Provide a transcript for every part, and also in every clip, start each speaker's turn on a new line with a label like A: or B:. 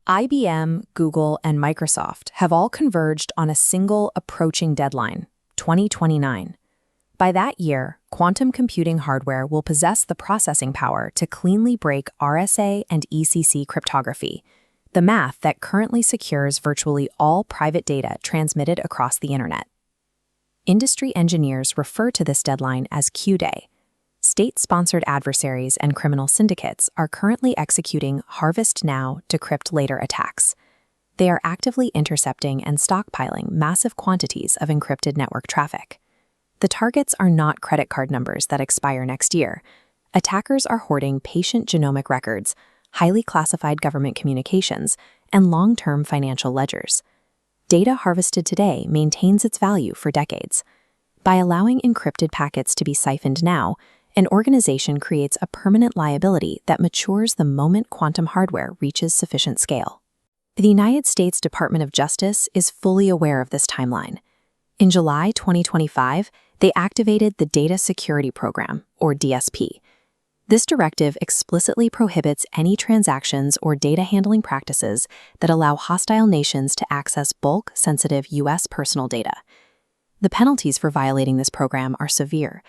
A: IBM, Google, and Microsoft have all converged on a single approaching deadline, 2029. By that year, quantum computing hardware will possess the processing power to cleanly break RSA and ECC cryptography, the math that currently secures virtually all private data transmitted across the internet. Industry engineers refer to this deadline as Q-Day. State-sponsored adversaries and criminal syndicates are currently executing harvest now, decrypt later attacks. They are actively intercepting and stockpiling massive quantities of encrypted network traffic. The targets are not credit card numbers that expire next year. Attackers are hoarding patient genomic records, highly classified government communications, and long-term financial ledgers. Data harvested today maintains its value for decades. By allowing encrypted packets to be siphoned now, an organization creates a permanent liability that matures the moment quantum hardware reaches sufficient scale. The United States Department of Justice is fully aware of this timeline. In July 2025, they activated the Data Security Program, or DSP. This directive explicitly prohibits any transactions or data handling practices that allow hostile nations to access bulk, sensitive U.S. personal data. The penalties for violating this program are severe.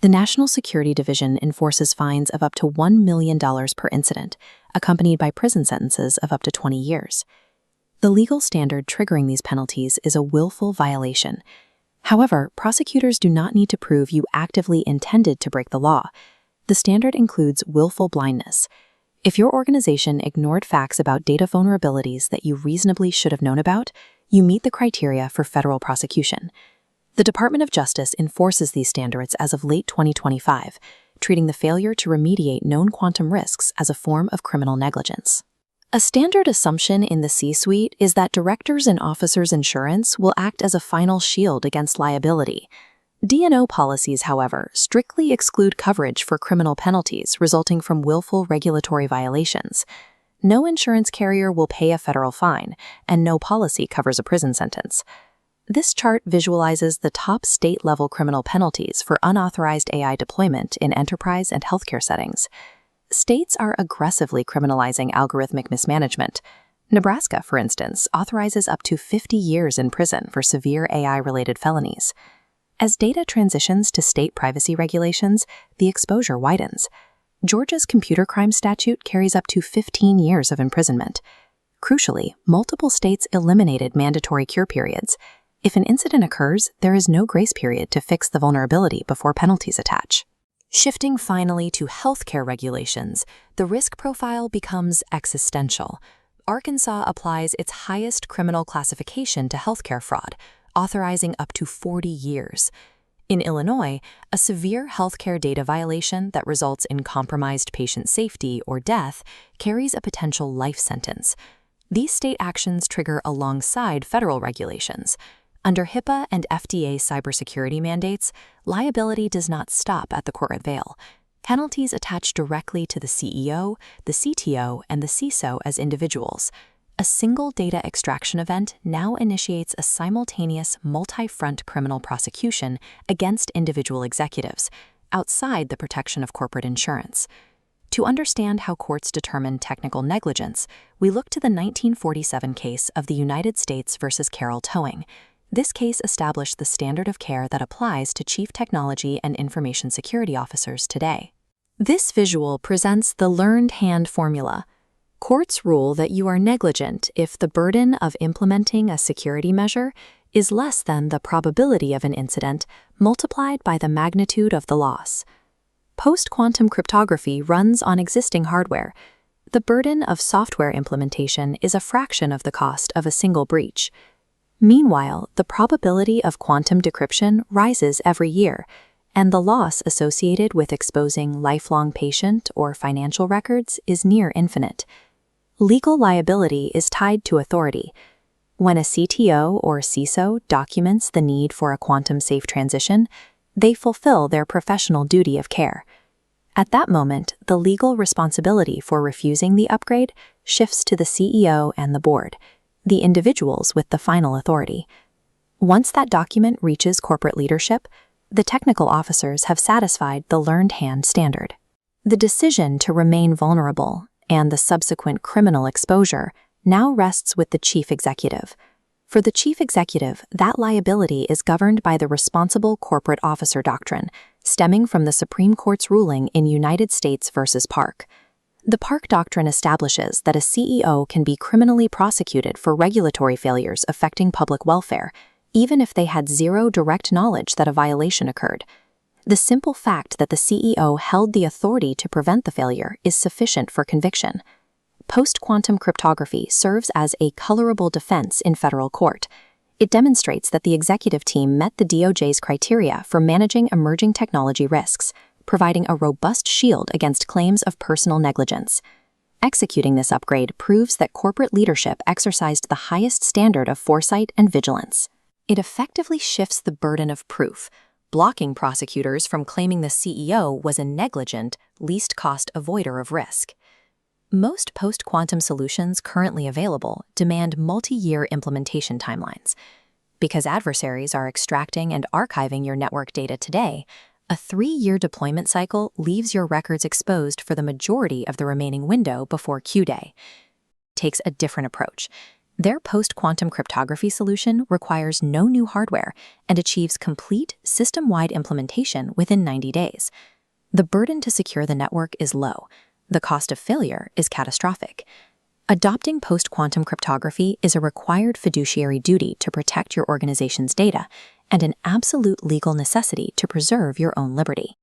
A: The National Security Division enforces fines of up to $1 million per incident, accompanied by prison sentences of up to 20 years. The legal standard triggering these penalties is a willful violation. However, prosecutors do not need to prove you actively intended to break the law. The standard includes willful blindness. If your organization ignored facts about data vulnerabilities that you reasonably should have known about, you meet the criteria for federal prosecution. The Department of Justice enforces these standards as of late 2025, treating the failure to remediate known quantum risks as a form of criminal negligence. A standard assumption in the C-suite is that directors' and officers' insurance will act as a final shield against liability. D&O policies, however, strictly exclude coverage for criminal penalties resulting from willful regulatory violations. No insurance carrier will pay a federal fine, and no policy covers a prison sentence. This chart visualizes the top state-level criminal penalties for unauthorized AI deployment in enterprise and healthcare settings. States are aggressively criminalizing algorithmic mismanagement. Nebraska, for instance, authorizes up to 50 years in prison for severe AI-related felonies. As data transitions to state privacy regulations, the exposure widens. Georgia's computer crime statute carries up to 15 years of imprisonment. Crucially, multiple states eliminated mandatory cure periods. If an incident occurs, there is no grace period to fix the vulnerability before penalties attach. Shifting finally to healthcare regulations, the risk profile becomes existential. Arkansas applies its highest criminal classification to healthcare fraud, authorizing up to 40 years. In Illinois, a severe healthcare data violation that results in compromised patient safety or death carries a potential life sentence. These state actions trigger alongside federal regulations. Under HIPAA and FDA cybersecurity mandates, liability does not stop at the corporate veil. Penalties attach directly to the CEO, the CTO, and the CISO as individuals. A single data extraction event now initiates a simultaneous multi-front criminal prosecution against individual executives, outside the protection of corporate insurance. To understand how courts determine technical negligence, we look to the 1947 case of the United States versus Carroll Towing. This case established the standard of care that applies to chief technology and information security officers today. This visual presents the learned hand formula. Courts rule that you are negligent if the burden of implementing a security measure is less than the probability of an incident multiplied by the magnitude of the loss. Post-quantum cryptography runs on existing hardware. The burden of software implementation is a fraction of the cost of a single breach. Meanwhile, the probability of quantum decryption rises every year, and the loss associated with exposing lifelong patient or financial records is near infinite. Legal liability is tied to authority. When a CTO or CISO documents the need for a quantum-safe transition, they fulfill their professional duty of care. At that moment, the legal responsibility for refusing the upgrade shifts to the CEO and the board, the individuals with the final authority. Once that document reaches corporate leadership, the technical officers have satisfied the learned hand standard. The decision to remain vulnerable and the subsequent criminal exposure now rests with the chief executive. For the chief executive, that liability is governed by the Responsible Corporate Officer Doctrine, stemming from the Supreme Court's ruling in United States v. Park. The Park Doctrine establishes that a CEO can be criminally prosecuted for regulatory failures affecting public welfare, even if they had zero direct knowledge that a violation occurred. The simple fact that the CEO held the authority to prevent the failure is sufficient for conviction. Post-quantum cryptography serves as a colorable defense in federal court. It demonstrates that the executive team met the DOJ's criteria for managing emerging technology risks, providing a robust shield against claims of personal negligence. Executing this upgrade proves that corporate leadership exercised the highest standard of foresight and vigilance. It effectively shifts the burden of proof, blocking prosecutors from claiming the CEO was a negligent, least-cost avoider of risk. Most post-quantum solutions currently available demand multi-year implementation timelines. Because adversaries are extracting and archiving your network data today, a 3-year deployment cycle leaves your records exposed for the majority of the remaining window before Q-Day. Takes a different approach. Their post-quantum cryptography solution requires no new hardware and achieves complete system-wide implementation within 90 days. The burden to secure the network is low. The cost of failure is catastrophic. Adopting post-quantum cryptography is a required fiduciary duty to protect your organization's data and an absolute legal necessity to preserve your own liberty.